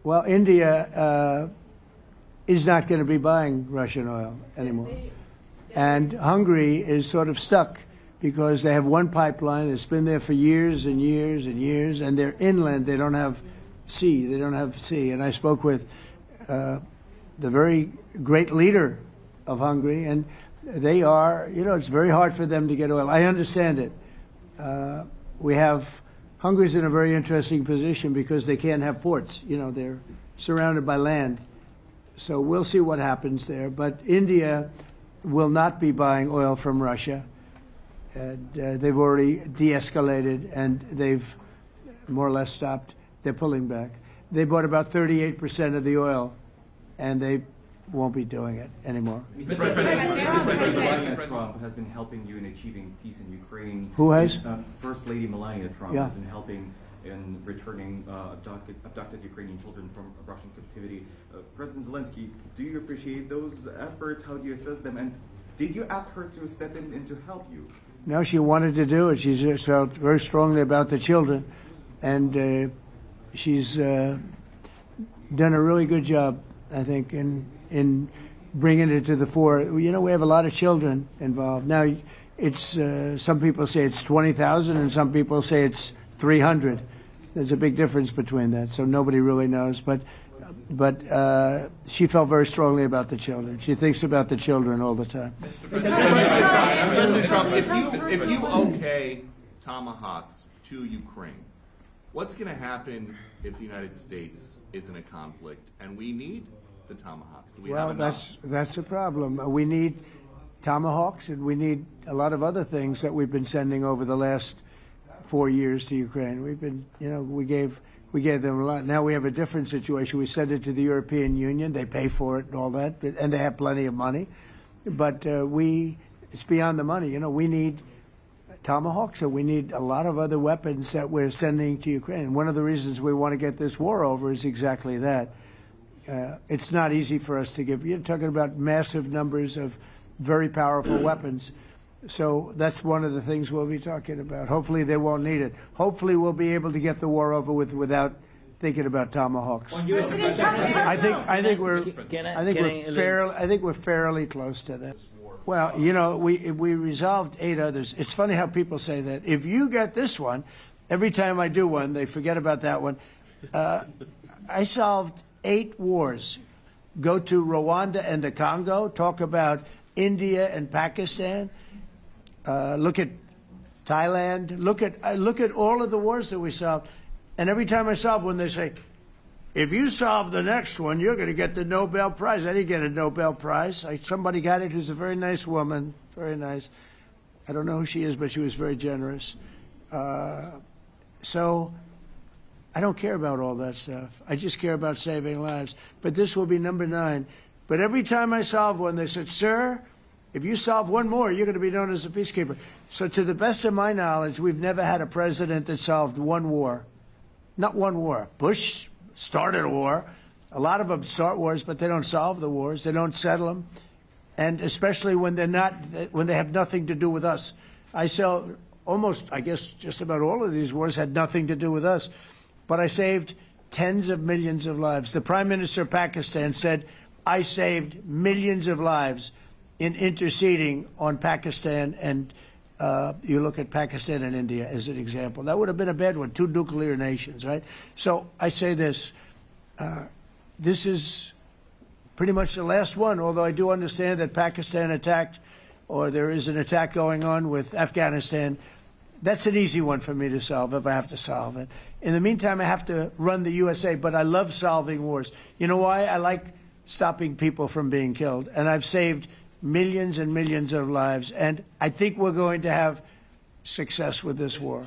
Well, India is not going to be buying Russian oil anymore. And Hungary is sort of stuck because they have one pipeline that's been there for years and years and years, and they're inland. They don't have sea. They don't have sea. And I spoke with the very great leader of Hungary, and they are, it's very hard for them to get oil. I understand it. Hungary's in a very interesting position because they can't have ports. They're surrounded by land. So we'll see what happens there. But India will not be buying oil from Russia. And they've already de-escalated, and they've more or less stopped. They're pulling back. They bought about 38% of the oil, and they won't be doing it anymore. Mr. President, Trump has been helping you in achieving peace in Ukraine. Who has? First Lady Melania Trump Yeah. has been helping in returning abducted Ukrainian children from Russian captivity. President Zelensky, do you appreciate those efforts? How do you assess them? And did you ask her to step in and to help you? No, she wanted to do it. She just felt very strongly about the children, and she's done a really good job, I think, in bringing it to the fore. We have a lot of children involved. Now, it's some people say it's 20,000, and some people say it's 300. There's a big difference between that, so nobody really knows. But she felt very strongly about the children. She thinks about the children all the time. President Trump, if you okay tomahawks to Ukraine, what's going to happen if the United States is in a conflict and we need the tomahawks? Do we have enough? That's a problem. We need tomahawks, and we need a lot of other things that we've been sending over the last 4 years to Ukraine. We've been, we gave them a lot. Now we have a different situation. We send it to the European Union. They pay for it and all that, and they have plenty of money. But it's beyond the money. We need tomahawks, and we need a lot of other weapons that we're sending to Ukraine. One of the reasons we want to get this war over is exactly that. It's not easy for us to give. You're talking about massive numbers of very powerful weapons. So that's one of the things we'll be talking about. Hopefully they won't need it. Hopefully we'll be able to get the war over with without thinking about tomahawks. I think we're fairly close to that. Well, we resolved 8 others. It's funny how people say that. If you get this one, every time I do one, they forget about that one. I solved 8 wars. Go to Rwanda and the Congo. Talk about India and Pakistan. Look at Thailand. Look at all of the wars that we solved. And every time I solve one, they say, if you solve the next one, you're going to get the Nobel Prize. I didn't get a Nobel Prize. Somebody got it who's a very nice woman. Very nice. I don't know who she is, but she was very generous. So I don't care about all that stuff. I just care about saving lives. But this will be number 9. But every time I solve one, they said, sir, if you solve one more, you're going to be known as a peacekeeper. So to the best of my knowledge, we've never had a president that solved one war. Not one war. Bush started a war. A lot of them start wars, but they don't solve the wars. They don't settle them. And especially when they have nothing to do with us. I guess just about all of these wars had nothing to do with us. But I saved tens of millions of lives. The Prime Minister of Pakistan said, I saved millions of lives in interceding on Pakistan, and you look at Pakistan and India as an example. That would have been a bad one, 2 nuclear nations, right? So I say this, this is pretty much the last one, although I do understand that Pakistan attacked, or there is an attack going on with Afghanistan. That's an easy one for me to solve if I have to solve it. In the meantime, I have to run the USA, but I love solving wars. You know why? I like stopping people from being killed, and I've saved millions and millions of lives, and I think we're going to have success with this war.